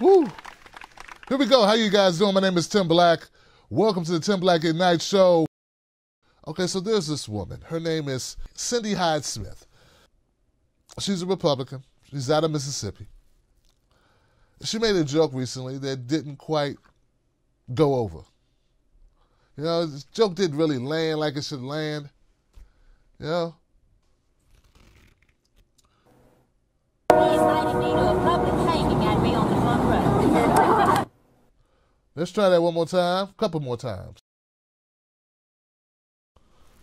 Woo. Here we go. How you guys doing? My name is Tim Black. Welcome to the Tim Black at Night Show. Okay, so there's this woman. Her name is Cindy Hyde-Smith. She's a Republican. She's out of Mississippi. She made a joke recently that didn't quite go over. You know, this joke didn't really land like it should land. You know? He invited me to a public hanging at me on the front row. Let's try that one more time. A couple more times.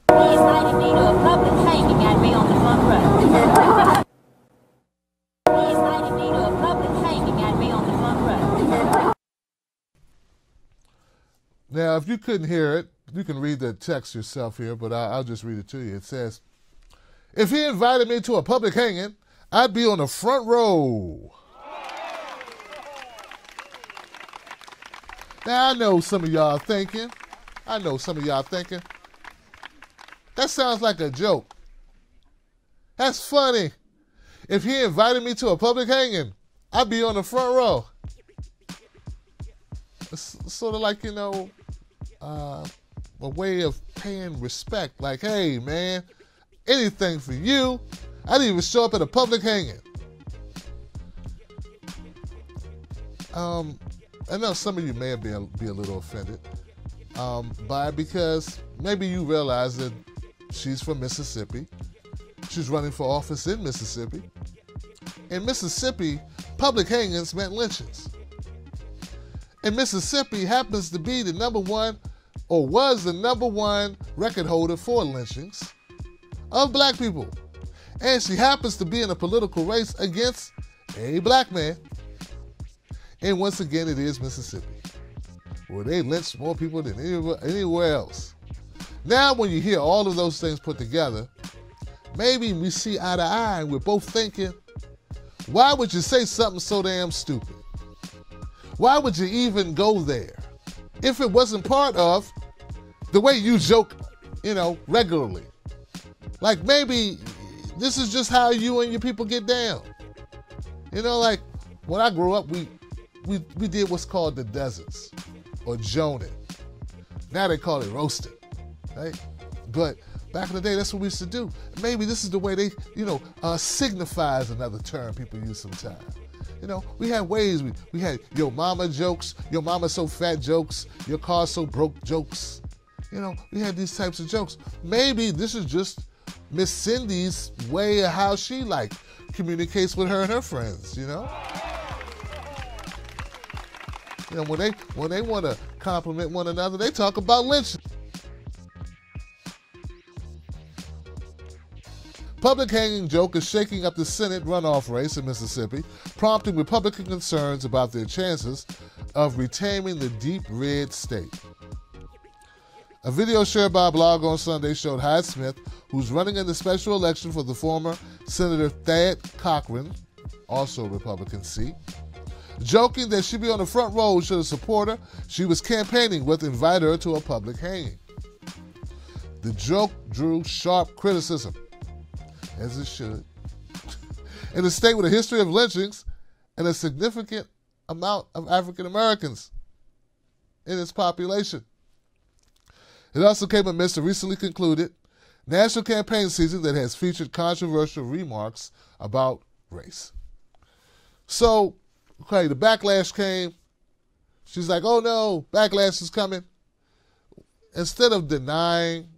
He invited me to a public hanging at me on the front row. He invited me to a public hanging at me on the front row. Now, if you couldn't hear it, you can read the text yourself here, but I'll just read it to you. It says, if he invited me to a public hanging, I'd be on the front row. Now, I know some of y'all thinking, that sounds like a joke. That's funny. If he invited me to a public hanging, I'd be on the front row. It's sort of like, you know, a way of paying respect. Like, hey, man, anything for you. I didn't even show up at a public hanging. I know some of you may be a little offended by it because maybe you realize that she's from Mississippi. She's running for office in Mississippi. In Mississippi, public hangings meant lynchings. And Mississippi happens to be the number one, or was the number one record holder for lynchings of black people. And she happens to be in a political race against a black man. And once again, it is Mississippi, where they lynch more people than anywhere else. Now, when you hear all of those things put together, maybe we see eye to eye and we're both thinking, why would you say something so damn stupid? Why would you even go there if it wasn't part of the way you joke, you know, regularly? Like maybe this is just how you and your people get down. You know, like when I grew up, we did what's called the deserts or joning. Now they call it roasting, right? But back in the day, that's what we used to do. Maybe this is the way they, you know, signifies another term people use sometimes. You know, we had ways, we had your mama jokes, your mama so fat jokes, your car so broke jokes. You know, we had these types of jokes. Maybe this is just Miss Cindy's way of how she like communicates with her and her friends, you know? You know, when they want to compliment one another, they talk about lynching. Public hanging joke is shaking up the Senate runoff race in Mississippi, prompting Republican concerns about their chances of retaining the deep red state. A video shared by a blog on Sunday showed Hyde-Smith, who's running in the special election for the former Senator Thad Cochran, also a Republican seat, joking that she'd be on the front row should a supporter she was campaigning with invite her to a public hanging. The joke drew sharp criticism, as it should, in a state with a history of lynchings and a significant amount of African Americans in its population. It also came amidst a recently concluded national campaign season that has featured controversial remarks about race. So, okay, the backlash came. She's like, oh no, backlash is coming. Instead of denying,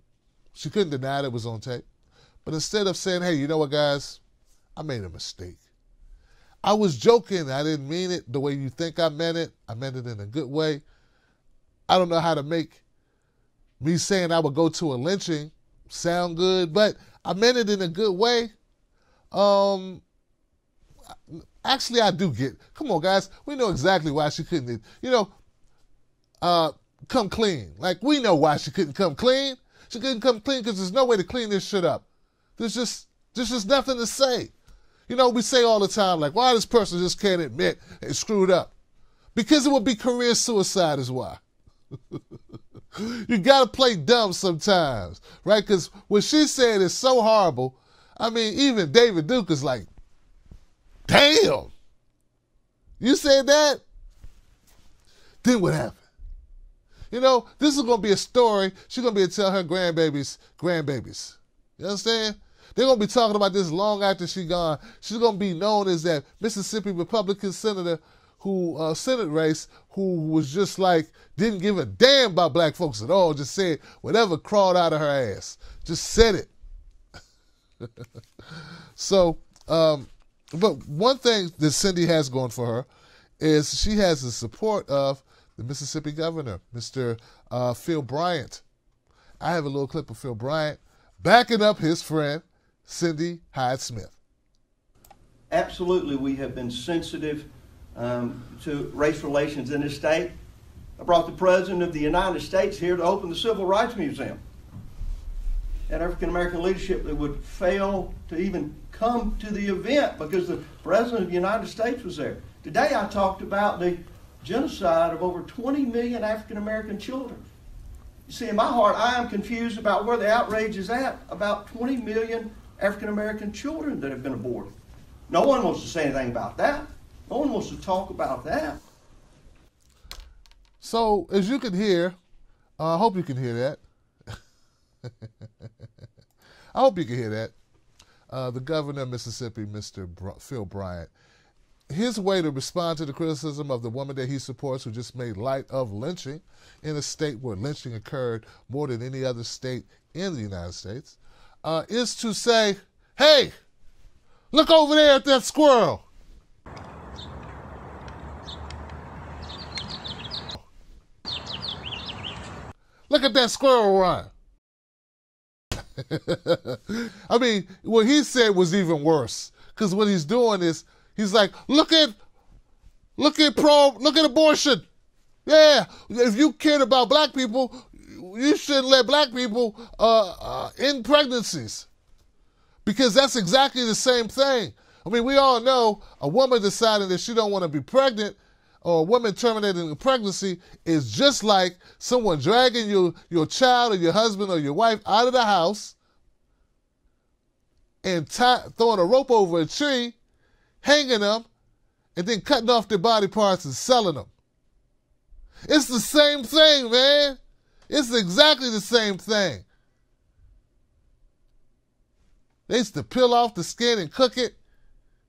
she couldn't deny that it was on tape. But instead of saying, hey, you know what, guys? I made a mistake. I was joking. I didn't mean it the way you think I meant it. I meant it in a good way. I don't know how to make me saying I would go to a lynching sound good, but I meant it in a good way. Actually, I do get, come on, guys. We know exactly why she couldn't, you know, come clean. Like, we know why she couldn't come clean. She couldn't come clean because there's no way to clean this shit up. There's just nothing to say. You know, we say all the time, like, why this person just can't admit they screwed up? Because it would be career suicide is why. You got to play dumb sometimes, right? Because what she said is so horrible. I mean, even David Duke is like, damn, you said that? Then what happened? You know, this is going to be a story she's going to be able to tell her grandbabies. You understand? They're going to be talking about this long after she's gone. She's going to be known as that Mississippi Republican senator Senate race who was just like, didn't give a damn about black folks at all, just said whatever crawled out of her ass. Just said it. So, but one thing that Cindy has going for her is she has the support of the Mississippi governor, Mr. Phil Bryant. I have a little clip of Phil Bryant backing up his friend, Cindy Hyde-Smith. Absolutely, we have been sensitive to race relations in this state. I brought the President of the United States here to open the Civil Rights Museum. And African-American leadership that would fail to even come to the event because the President of the United States was there. Today I talked about the genocide of over 20 million African-American children. You see, in my heart, I am confused about where the outrage is at about 20 million African-American children that have been aborted. No one wants to say anything about that. No one wants to talk about that. So, as you can hear, I hope you can hear that. I hope you can hear that. The governor of Mississippi, Mr. Phil Bryant, his way to respond to the criticism of the woman that he supports who just made light of lynching in a state where lynching occurred more than any other state in the United States, is to say, hey, look over there at that squirrel. Look at that squirrel run. I mean, what he said was even worse, because what he's doing is he's like, look at abortion. Yeah, if you cared about black people, you shouldn't let black people end pregnancies, because that's exactly the same thing. I mean, we all know a woman deciding that she don't want to be pregnant, or a woman terminating a pregnancy, is just like someone dragging your child or your husband or your wife out of the house and throwing a rope over a tree, hanging them, and then cutting off their body parts and selling them. It's the same thing, man. It's exactly the same thing. They used to peel off the skin and cook it,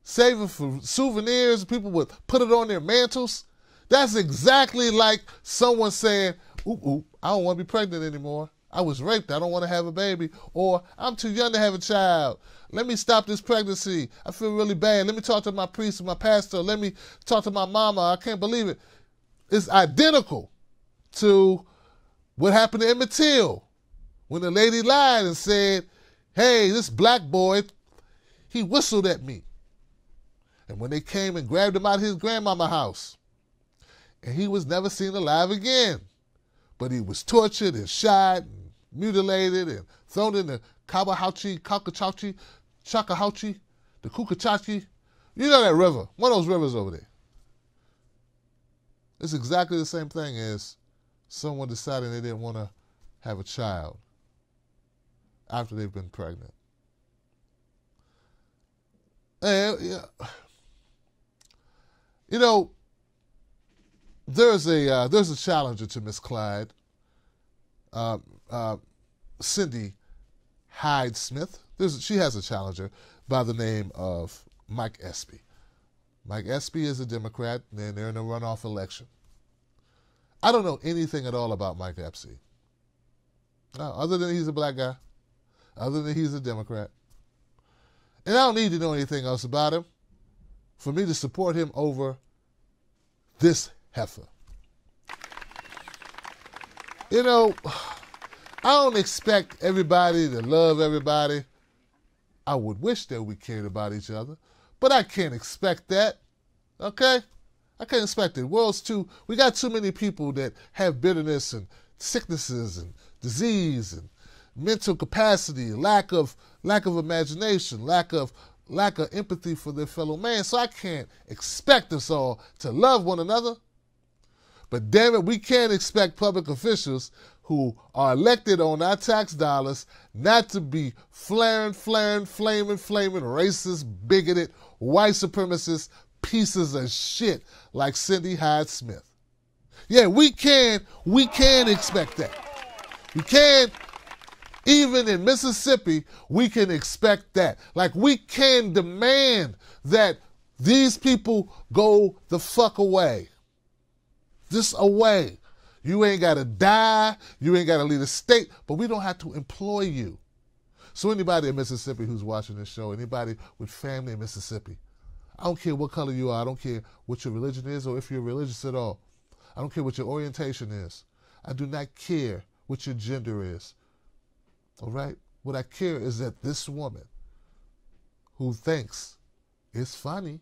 save it for souvenirs. People would put it on their mantles. That's exactly like someone saying, ooh, I don't want to be pregnant anymore. I was raped. I don't want to have a baby. Or I'm too young to have a child. Let me stop this pregnancy. I feel really bad. Let me talk to my priest and my pastor. Let me talk to my mama. I can't believe it. It's identical to what happened to Emmett Till when the lady lied and said, hey, this black boy, he whistled at me. And when they came and grabbed him out of his grandmama's house, and he was never seen alive again. But he was tortured and shot and mutilated and thrown in the Chakachachi, the Kukachachi. You know that river, one of those rivers over there. It's exactly the same thing as someone deciding they didn't want to have a child after they've been pregnant. And, you know, there's a challenger to Miss Clyde, Cindy Hyde-Smith. She has a challenger by the name of Mike Espy. Mike Espy is a Democrat, and they're in a runoff election. I don't know anything at all about Mike Espy, other than he's a black guy, other than he's a Democrat. And I don't need to know anything else about him for me to support him over this heifer. You know, I don't expect everybody to love everybody. I would wish that we cared about each other, but I can't expect that, okay? I can't expect it. We got too many people that have bitterness and sicknesses and disease and mental capacity, lack of imagination, lack of empathy for their fellow man. So I can't expect us all to love one another. But damn it, we can't expect public officials who are elected on our tax dollars not to be flaming, racist, bigoted, white supremacist pieces of shit like Cindy Hyde-Smith. Yeah, we can expect that. We can, even in Mississippi, we can expect that. Like, we can demand that these people go the fuck away. Just away. You ain't got to die. You ain't got to leave the state, but we don't have to employ you. So anybody in Mississippi who's watching this show, anybody with family in Mississippi, I don't care what color you are. I don't care what your religion is or if you're religious at all. I don't care what your orientation is. I do not care what your gender is. All right? What I care is that this woman who thinks it's funny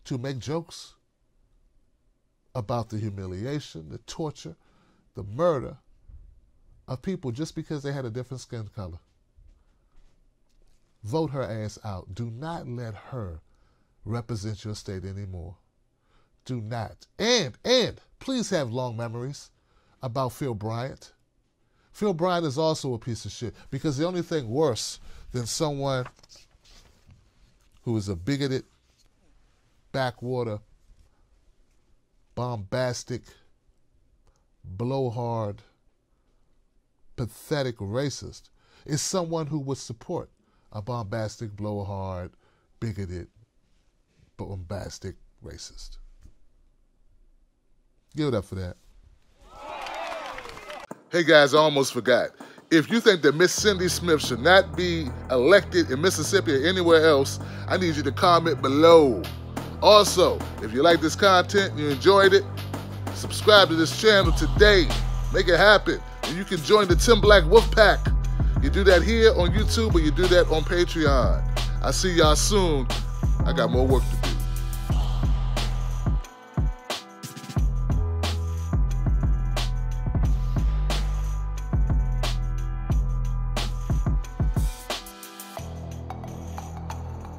to make jokes about the humiliation, the torture, the murder of people just because they had a different skin color. Vote her ass out. Do not let her represent your state anymore. Do not. And please have long memories about Phil Bryant. Phil Bryant is also a piece of shit, because the only thing worse than someone who is a bigoted, backwater, bombastic, blowhard, pathetic racist is someone who would support a bombastic, blowhard, bigoted, bombastic racist. Give it up for that. Hey guys, I almost forgot. If you think that Miss Cindy Smith should not be elected in Mississippi or anywhere else, I need you to comment below. Also, if you like this content and you enjoyed it, subscribe to this channel today. Make it happen. And you can join the Tim Black Wolf Pack. You do that here on YouTube or you do that on Patreon. I'll see y'all soon. I got more work to do.